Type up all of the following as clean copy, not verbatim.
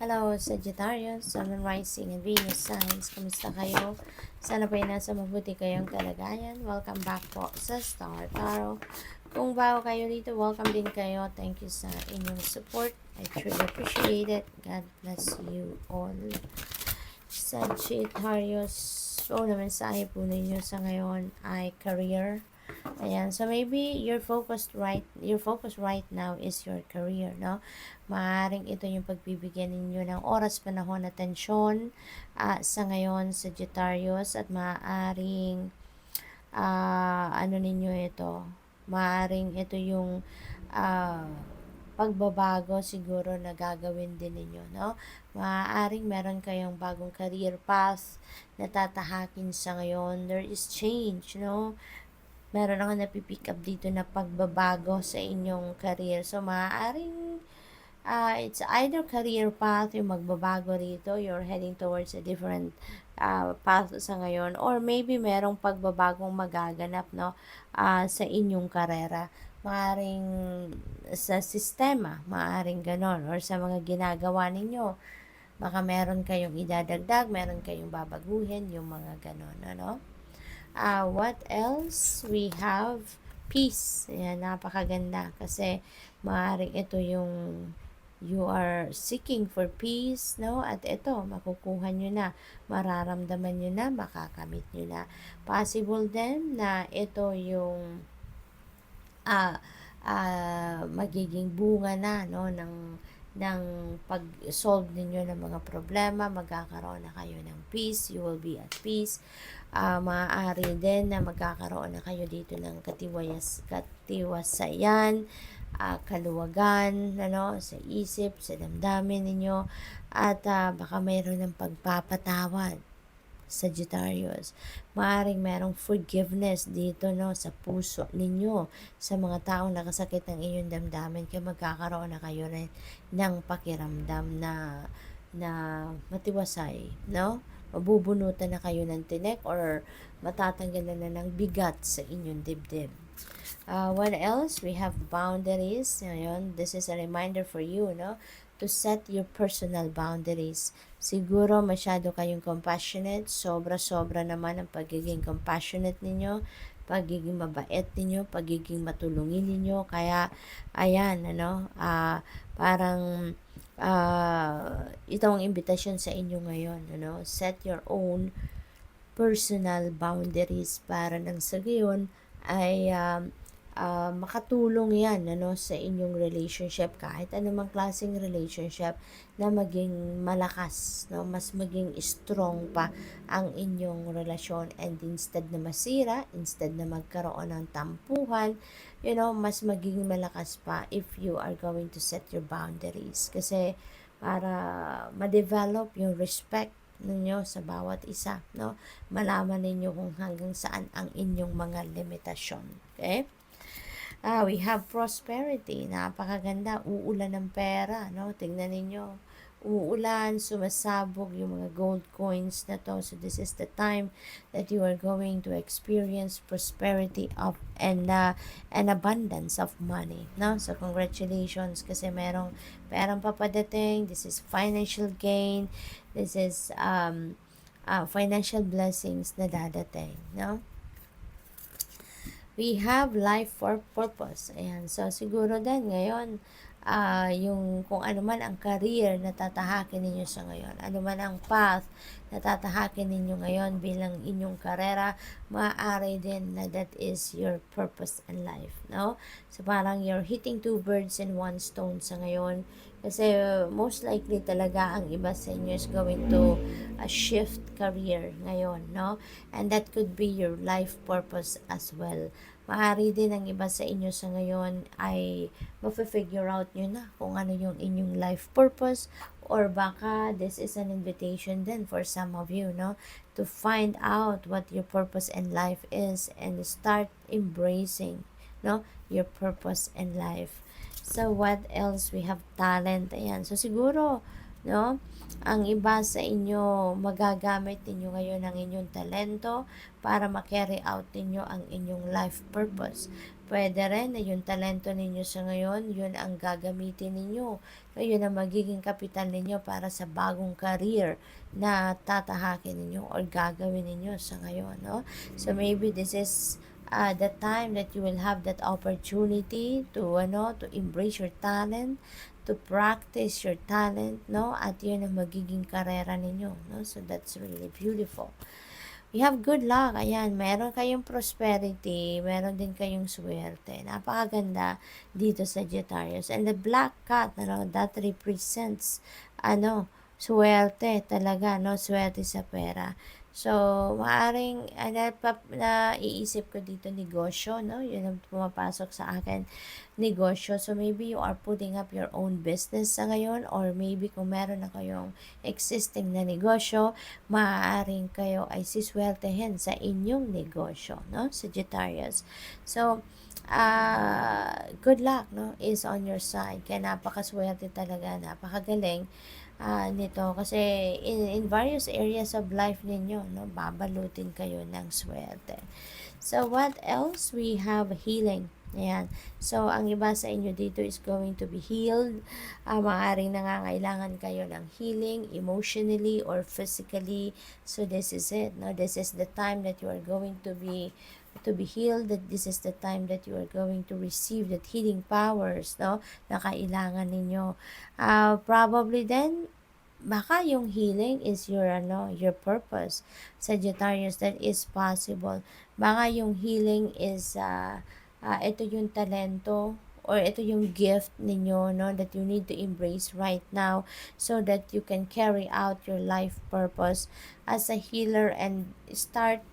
Hello, Sagittarius, Sun and Rising and Venus signs. Kumusta kayo? Sana po nasa mabuti kayong kalagayan. Welcome back po sa Star Tarot. Kung bago kayo dito, welcome din kayo. Thank you sa inyong support. I truly appreciate it. God bless you all. Sagittarius, so na mensahe po ninyo sa ngayon ay career. Ayan, so maybe your focus right now is your career, no? Maaaring ito yung pagbibigyan ninyo ng oras, panahon, atensyon sa ngayon, Sagittarius, at maaaring ano ninyo ito, maaaring ito yung pagbabago siguro na gagawin din ninyo, no? Maaaring meron kayong bagong career path na tatahakin sa ngayon. There is change, no? Meron ako napipick up dito na pagbabago sa inyong career. So, maaaring it's either career path yung magbabago rito, you're heading towards a different path sa ngayon, or maybe merong pagbabagong magaganap, no, sa inyong karera. Maaaring sa sistema, maaaring ganon, or sa mga ginagawa ninyo. Baka meron kayong idadagdag, meron kayong babaguhin, yung mga ganon, ano? What else? We have peace. Ayan, napakaganda. Kasi maaaring ito yung you are seeking for peace, no? At ito, makukuha nyo na. Mararamdaman nyo na, makakamit nyo na. Possible din na ito yung magiging bunga na, no? ng pag-solve ninyo ng mga problema, magkakaroon na kayo ng peace, you will be at peace. Maaari din na magkakaroon na kayo dito ng katiwasayan, kaluwagan, ano, sa isip, sa damdamin ninyo, at baka mayroon ng pagpapatawad, Sagittarius. Maaaring merong forgiveness dito, no, sa puso ninyo, sa mga taong nakasakit ng inyong damdamin, kaya magkakaroon na kayo rin ng pakiramdam na matiwasay, no? Mabubunutan na kayo ng tinik or matatanggalan na ng bigat sa inyong dibdib. What else? We have boundaries. Ngayon, this is a reminder for you, no? To set your personal boundaries. Siguro masyado kayong compassionate, sobra-sobra naman ang pagiging compassionate ninyo, pagiging mabait ninyo, pagiging matulungin ninyo. Kaya, ayan, ano, parang itong invitation sa inyo ngayon, ano, set your own personal boundaries para nang sa gayon ay makatulong yan, ano, sa inyong relationship, kahit anumang klaseng relationship, na maging malakas, no, mas maging strong pa ang inyong relasyon, and instead na masira, instead na magkaroon ng tampuhan, you know, mas maging malakas pa if you are going to set your boundaries, kasi para ma-develop yung respect ninyo sa bawat isa, no? Malaman ninyo kung hanggang saan ang inyong mga limitasyon. Okay? We have prosperity. Napakaganda. Uulan ng pera, no? Tingnan ninyo. Uulan, sumasabog yung mga gold coins na to. So this is the time that you are going to experience prosperity of and abundance of money, no? So congratulations, kasi merong perang papadating. This is financial gain. This is financial blessings na dadating, no? We have life for purpose. Ayan. So, siguro din ngayon, yung kung ano man ang career na tatahakin ninyo sa ngayon, ano man ang path na tatahakin ninyo ngayon bilang inyong karera, maaari din na that is your purpose in life, no? So, parang you're hitting two birds in one stone sa ngayon. Kasi most likely talaga ang iba sa inyo is going to shift career ngayon, no? And that could be your life purpose as well. Maaari din ang iba sa inyo sa ngayon ay ma-figure out nyo na kung ano yung inyong life purpose, or baka this is an invitation then for some of you, no, to find out what your purpose in life is and start embracing, no, your purpose in life. So what else? We have talent. Ayan. So siguro, no, ang iba sa inyo, magagamit ninyo ngayon ang inyong talento para ma-carry out ninyo ang inyong life purpose. Puwede rin na yung talento ninyo sa ngayon, yun ang gagamitin ninyo. So, yun ang magiging kapital ninyo para sa bagong career na tatahakin ninyo or gagawin ninyo sa ngayon, no? So, maybe this is the time that you will have that opportunity to embrace your talent, to practice your talent, no? At yun ang magiging karera ninyo, no? So, that's really beautiful. You have good luck. Ayan, meron kayong prosperity, meron din kayong swerte. Napakaganda dito sa Sagittarius. And the black cat, that represents, swerte talaga, no? Swerte sa pera. So, maaring, naiisip ko dito negosyo, no? Yun ang pumapasok sa akin, negosyo. So, maybe you are putting up your own business sa ngayon, or maybe kung meron na kayong existing na negosyo, maaaring kayo ay siswertehin sa inyong negosyo, no? Sagittarius. So, good luck, no, is on your side. Kaya napakaswerte talaga, napakagaling nito kasi in various areas of life ninyo, no, babalutin kayo ng swerte. So, what else? We have healing. Ayan. So, ang iba sa inyo dito is going to be healed. Maaaring nangangailangan kayo ng healing emotionally or physically. So, this is it. No? This is the time that you are going to be healed. That this is the time that you are going to receive that healing powers, no, na kailangan ninyo. Probably then, baka yung healing is your purpose, Sagittarius. That is possible. Baka yung healing is ito yung talento or ito yung gift ninyo, no, that you need to embrace right now so that you can carry out your life purpose as a healer and start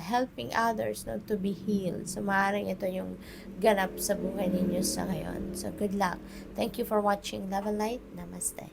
helping others, no, to be healed. So, maaaring ito yung ganap sa buhay ninyo sa ngayon. So, good luck. Thank you for watching Love and Light. Namaste.